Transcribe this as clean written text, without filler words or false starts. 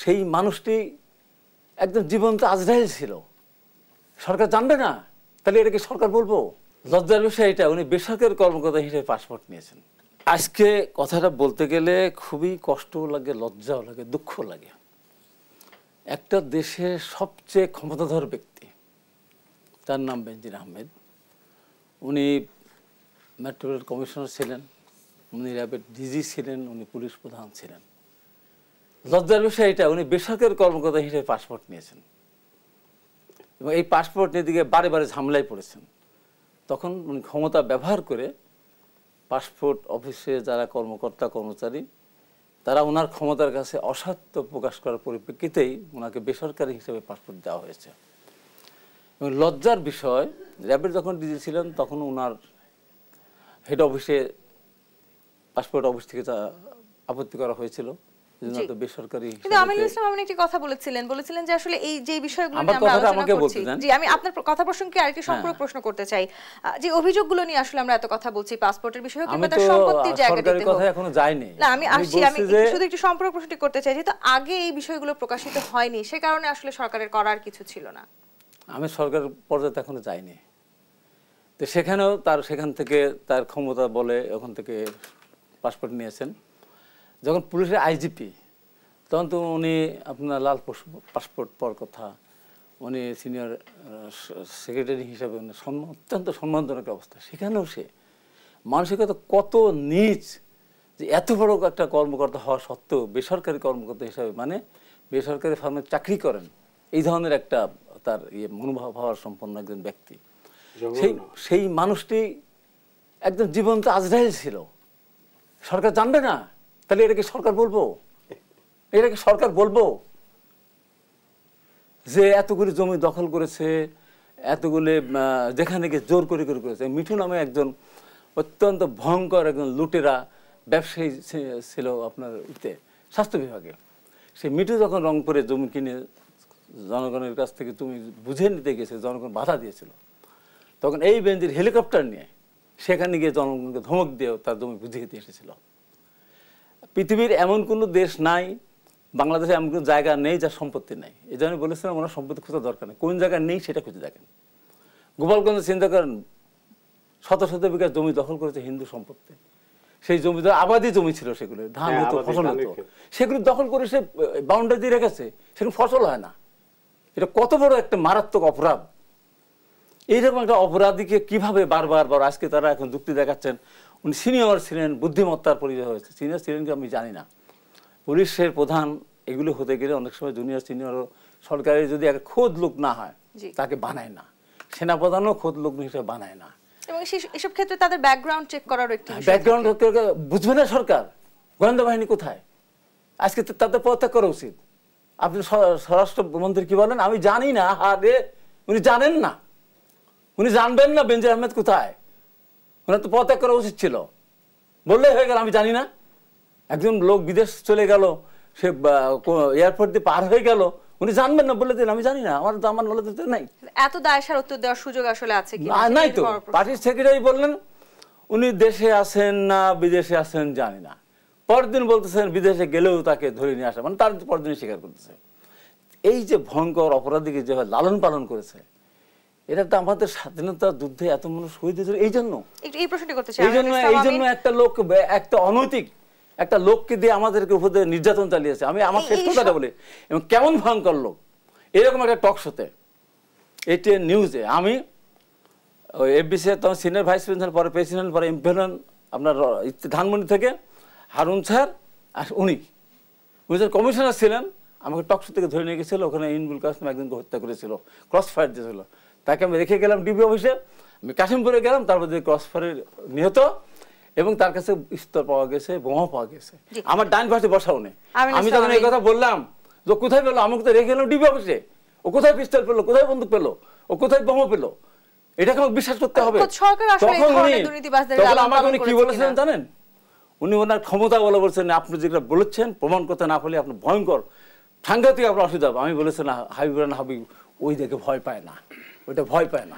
সেই মানুষটি একদম জীবন্ত আজরাইল ছিল, সরকার জানবে না, তাহলে এটাকে সরকার বলবো? লজ্জার বিষয় এটা, উনি বেসরকারি কর্মকর্তা হিসেবে পাসপোর্ট নিয়েছেন। আজকে কথাটা বলতে গেলে খুবই কষ্টও লাগে, লজ্জাও লাগে, দুঃখ লাগে। একটা দেশের সবচেয়ে ক্ষমতাধর ব্যক্তি, তার নাম বেনজির আহমেদ, উনি মেট্রো রেল কমিশনার ছিলেন, উনি র্যাবের ডিজি ছিলেন, উনি পুলিশ প্রধান ছিলেন। লজ্জার বিষয় এটা, উনি বেসরকারি কর্মকর্তা হিসেবে পাসপোর্ট নিয়েছেন এবং এই পাসপোর্ট নিয়ে দিকে বারে বারে ঝামেলায় পড়েছেন। তখন উনি ক্ষমতা ব্যবহার করে পাসপোর্ট অফিসে যারা কর্মকর্তা কর্মচারী, তারা ওনার ক্ষমতার কাছে অসত্য প্রকাশ করার পরিপ্রেক্ষিতেই ওনাকে বেসরকারি হিসেবে পাসপোর্ট দেওয়া হয়েছে। এবং লজ্জার বিষয়, র্যাবের যখন ডিজি ছিলেন তখন ওনার হেড অফিসে পাসপোর্ট অফিস থেকে আপত্তি করা হয়েছিল, বেসরকারি। কিন্তু আমিনুল ইসলাম আপনি একটি কথা বলেছিলেন যে আসলে এই যে বিষয়গুলো নিয়ে আমরা আলোচনা করছি, জি আমি আপনার কথা প্রসঙ্গে আরেকটি সম্পূর্ণ প্রশ্ন করতে চাই। যে অভিযোগগুলো নিয়ে আসলে আমরা এত কথা বলছি পাসপোর্টের বিষয়ে, কিংবা তার সম্পত্তির জায়গাটিতে, সরকারি কথা এখনো যায়নি। না আমি শুধু একটু সম্পূর্ণ প্রশ্নটি করতে চাই, যেহেতু আগে এই বিষয়গুলো প্রকাশিত হয়নি, সে কারণে আসলে সরকারের করার কিছু ছিল না। আমি সরকারের পর্যায়ে এখনো যাইনি, তো সেখানেও সেখান থেকে তার ক্ষমতা বলে ওখান থেকে পাসপোর্ট নিয়েছেন। যখন পুলিশের আইজিপি, তখন তো উনি আপনার লাল পাসপোর্ট পাওয়ার কথা, উনি সিনিয়র সেক্রেটারি হিসাবে অত্যন্ত সম্মানজনক অবস্থা। সেখানেও সে মানসিকতা কত নীচ যে এত বড় একটা কর্মকর্তা হওয়া সত্ত্বেও বেসরকারি কর্মকর্তা হিসাবে, মানে বেসরকারি ফার্মে চাকরি করেন, এই ধরনের একটা তার মনোভাব হওয়ার সম্পন্ন একজন ব্যক্তি। সেই মানুষটি একদম জীবন্ত আজরাইল ছিল, সরকার জানবে না, তাহলে এটাকে সরকার বলবো? এটাকে সরকার বলবো যে এতগুলি জমি দখল করেছে, এতগুলি যেখানে গিয়ে জোর করে করেছে? মিঠু নামে একজন অত্যন্ত ভয়ঙ্কর একজন লুটেরা ব্যবসায়ী ছিল আপনার স্বাস্থ্য বিভাগে। সে মিঠু যখন রংপুরে জমি কিনে জনগণের কাছ থেকে তুমি বুঝে নিতে গেছে, জনগণ বাধা দিয়েছিল, তখন এই বেনজির হেলিকপ্টার নিয়ে সেখানে গিয়ে জনগণকে ধমক দিয়েও তার জমি বুঝিয়ে দিয়ে এসেছিল। পৃথিবীর এমন কোনো দেশ নাই, বাংলাদেশে এমন কোনো জায়গা নেই যার সম্পত্তি নেই। এই জন্য বলেছিলাম ওনার সম্পত্তি খোঁজা দরকার নেই, কোন জায়গায় নেই সেটা খুঁজে দেখেন। গোপালগঞ্জে চিন্তা করেন, শত শত বিঘা জমি দখল করেছে হিন্দু সম্পত্তি, সেই জমি তো আবাদি জমি ছিল, সেগুলো ধান হতো, ফসল হতো, সেগুলো দখল করে সে বাউন্ডারি দিয়ে রেখেছে, সেগুলো ফসল হয় না। এটা কত বড় একটা মারাত্মক অপরাধ! এইরকম একটা অপরাধীকে কিভাবে বারবার আজকে তারা এখন যুক্তি দেখাচ্ছেন উনি সিনিয়র ছিলেন, বুদ্ধিমত্তার পরিচয় হয়েছে। সিনিয়র ছিলেন কি আমি জানি না, পুলিশের প্রধান এগুলো হতে গেলে অনেক সময় জুনিয়র সিনিয়র, সরকারি যদি একটা খোদ লোক না হয় তাকে বানায় না, সেনাপ্রধানও খোদ লোক হিসেবে বানায় না। এবং এসব ক্ষেত্রে তাদের ব্যাকগ্রাউন্ড চেক করার একটি ব্যাকগ্রাউন্ড বুঝবে না সরকার, গোয়েন্দা বাহিনী কোথায়? আজকে তাদের পদত্যাগ করা উচিত। আপনি স্বরাষ্ট্রমন্ত্রী কি বলেন? আমি জানি না। আরে উনি জানেন না, উনি জানবেন না বেনজির আহমেদ কোথায়? ওনার তো পদত্যাগ করা উচিত ছিল, বললেই হয়ে গেল আমি জানি না। একজন লোক বিদেশ চলে গেল, সে এয়ারপোর্ট দিয়ে পার হয়ে গেল, উনি জানবেন না, বলে দিন আমি জানি না, আমার নলেজ নাই। এত দায়সার উত্তর দেওয়ার সুযোগ আসলে আছে কি নাই তো। পার্টির সেক্রেটারি বললেন উনি দেশে আছেন না বিদেশে আছেন জানি না, পরের দিন বলতেছেন বিদেশে গেলেও তাকে ধরে নিয়ে আসা, মানে তার পরদিনই স্বীকার করতেছে। এই যে ভয়ঙ্কর অপরাধীকে যেভাবে লালন পালন করেছে, এটা তো আমাদের স্বাধীনতা যুদ্ধে এত মানুষ শহীদ হয়েছিল এই জন্য। এই জন্য একটা লোক, একটা অনৈতিক একটা লোককে দিয়ে আমাদেরকে উপর নির্যাতন চালিয়েছে। আমি আমার শেষ কথাটা বলি, এবং কেমন ভয়ঙ্কর লোক, এরকম একটা টক শোতে এটিএন নিউজে আমি এফবিসি তখন সিনিয়র ভাইস প্রেসিডেন্ট, পরে প্রেসিডেন্ট, পরে এমপি হলেন আপনার ধানমন্ডি থেকে হারুন স্যার, আর উনি কমিশনার ছিলেন, আমাকে টক শো থেকে ধরে নিয়ে গেছিল, ওখানে ইনবুল কাসিম একজনকে হত্যা করেছিল, ক্রস ফায়ার দিয়েছিল, তাকে আমি রেখে গেলাম ডিবি অফিসে, আমি কাশিমপুরে গেলাম, তারপর ক্রস ফায়ারে নিহত, এবং তার কাছে স্তর পাওয়া গেছে, বোমা পাওয়া গেছে, আমার ডান পাশে বসাও নেই। আমি তখন এই কথা বললাম যে কোথায় পেলো, আমাকে তো রেখে গেলাম ডিবি অফিসে, ও কোথায় পিস্তল পেলো, কোথায় বন্দুক পেলো, ও কোথায় বোমা পেলো, এটাকে আমাকে বিশ্বাস করতে হবে। তখন আমাকে উনি কি বলেছিলেন জানেন? উনি ওনার ক্ষমতা বলে বলছেন আপনি যেটা বলেছেন প্রমাণ করতে না পারলে আপনার ভয়ঙ্কর সাংঘাতিক আপনার অসুবিধা হবে। আমি বলেছি না, হাবিব ওই দেখে ভয় পায় না, ওইটা ভয় পায় না।